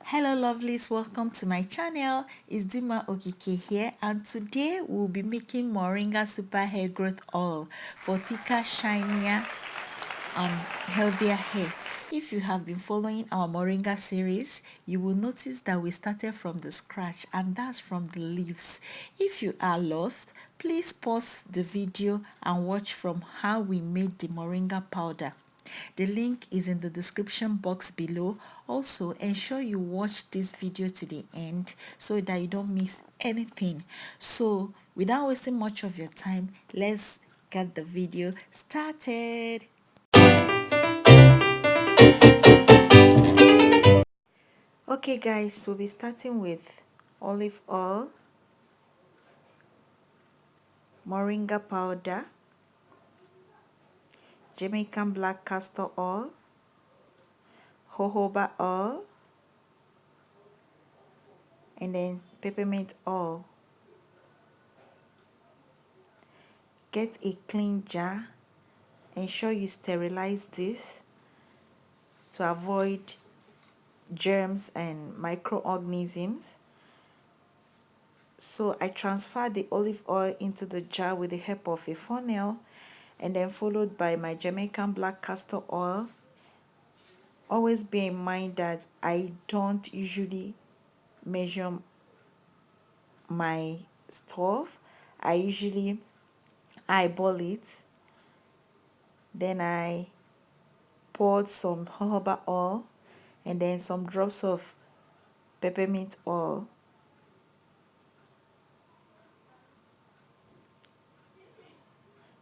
Hello lovelies, welcome to my channel. It's Dima Okike here, and today we'll be making Moringa Super Hair Growth Oil for thicker, shinier and healthier hair. If you have been following our Moringa series, you will notice that we started from the scratch, and that's from the leaves. If you are lost, please pause the video and watch from how we made the Moringa powder. The link is in the description box below. Also, ensure you watch this video to the end so that you don't miss anything. So, without wasting much of your time, let's get the video started. Okay guys, we'll be starting with olive oil, moringa powder, Jamaican black castor oil, jojoba oil, and then peppermint oil. Get a clean jar. Ensure you sterilize this to avoid germs and microorganisms. So I transfer the olive oil into the jar with the help of a funnel, and then followed by my Jamaican black castor oil. Always bear in mind that I don't usually measure my stuff. I usually eyeball it. Then I poured some jojoba oil and then some drops of peppermint oil.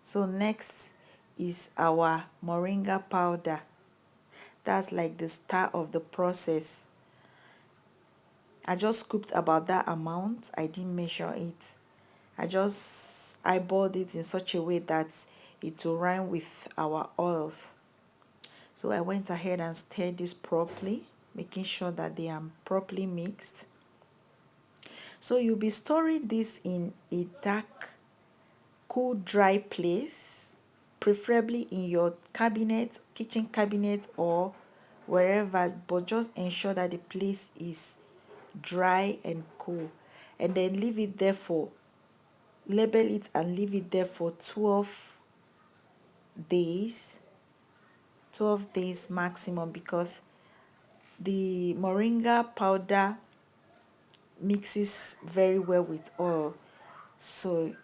So next is our moringa powder. That's like the start of the process. I just scooped about that amount. I didn't measure it. I just eyeballed it in such a way that it will rhyme with our oils. So I went ahead and stirred this properly, making sure that they are properly mixed. So you'll be storing this in a dark, cool, dry place, preferably in your cabinet, kitchen cabinet, or wherever, but just ensure that the place is dry and cool. And then leave it there for, label it and leave it there for 12 days, 12 days maximum, because the moringa powder mixes very well with oil, so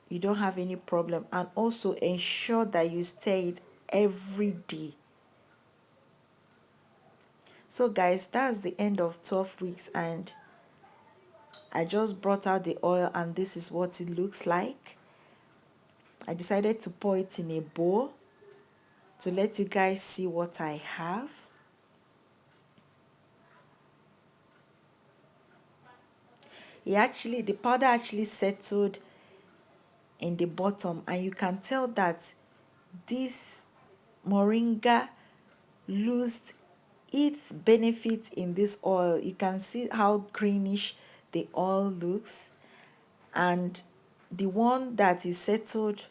you don't have any problem. And also ensure that you stir it every day. So guys, that's the end of 12 weeks, and I just brought out the oil and this is what it looks like. I decided to pour it in a bowl to let you guys see what I have. The powder actually settled in the bottom, and you can tell that this moringa lost its benefit in this oil. You can see how greenish the oil looks, and the one that is settled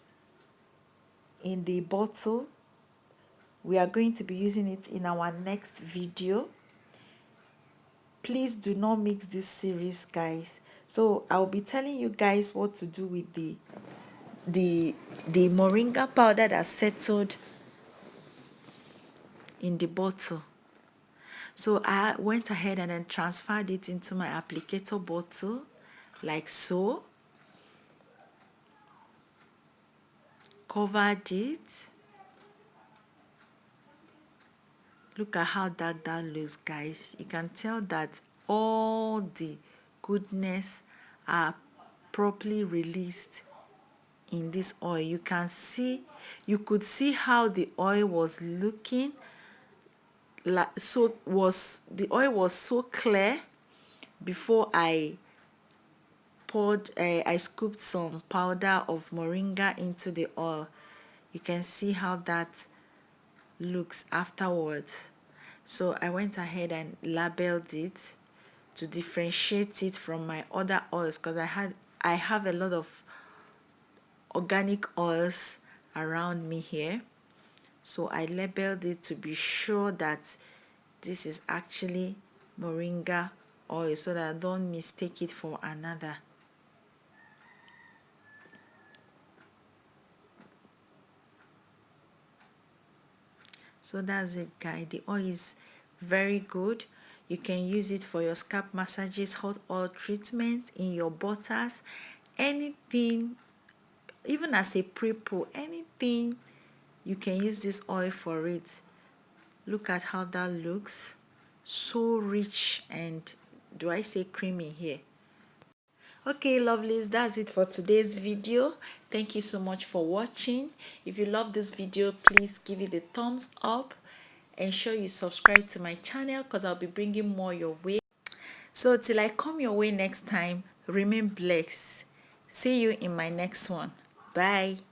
in the bottle, we are going to be using it in our next video. Please do not mix this series, guys. So I'll be telling you guys what to do with the moringa powder that settled in the bottle. So I went ahead and then transferred it into my applicator bottle like so. Covered it. Look at how dark that looks, guys. You can tell that all the goodness are properly released in this oil. You could see how the oil was looking like. The oil was so clear before I scooped some powder of moringa into the oil. You can see how that looks afterwards. So I went ahead and labeled it to differentiate it from my other oils, because I have a lot of organic oils around me here. So I labeled it to be sure that this is actually moringa oil so that I don't mistake it for another. So that's it, guys. The oil is very good. You can use it for your scalp massages, hot oil treatment, in your butters, anything, even as a pre-pro, anything. You can use this oil for it. Look at how that looks. So rich and, do I say creamy here? Okay, lovelies, that's it for today's video. Thank you so much for watching. If you love this video, please give it a thumbs up. Ensure you subscribe to my channel because I'll be bringing more your way. So till I come your way next time, remain blessed. See you in my next one. Bye.